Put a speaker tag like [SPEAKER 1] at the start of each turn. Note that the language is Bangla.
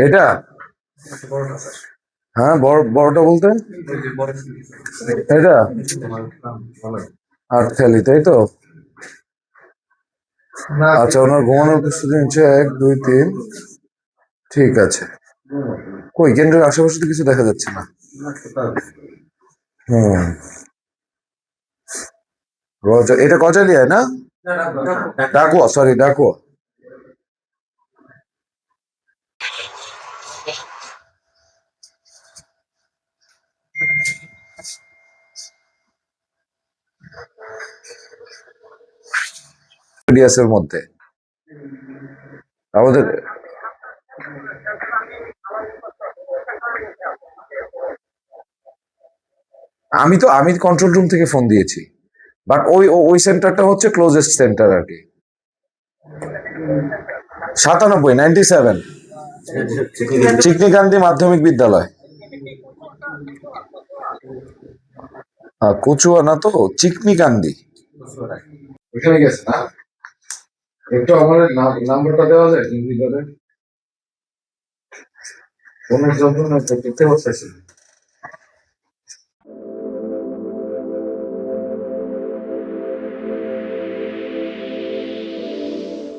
[SPEAKER 1] এটা হ্যাঁ বড়টা বলতে এটা আটখালি, তাই তো? আচ্ছা, ওনার ঘুমানোর প্রস্তুতি নিচ্ছে 1 2 3। ঠিক আছে। কই কেন্দ্রের আশেপাশে তো কিছু দেখা যাচ্ছে না। হুম। এটা কচালিয়ায় না? ডাকুয়া, সরি ডাকুয়া। রেডিয়াসের মধ্যে আমাদের। আমি কন্ট্রোল রুম থেকে ফোন দিয়েছি, বাট ওই সেন্টারটা হচ্ছে ক্লোজেস্ট সেন্টার আর কি। 97, 97 চিকনিকান্দি মাধ্যমিক বিদ্যালয়। কচুয়া না তো, চিকনিকান্দি। ওখানে গেছে না? একটু আমার নাম্বারটা দেওয়া যায় নির্বিঘ্নে? ফোনের জন্য দেখতে পাচ্ছি।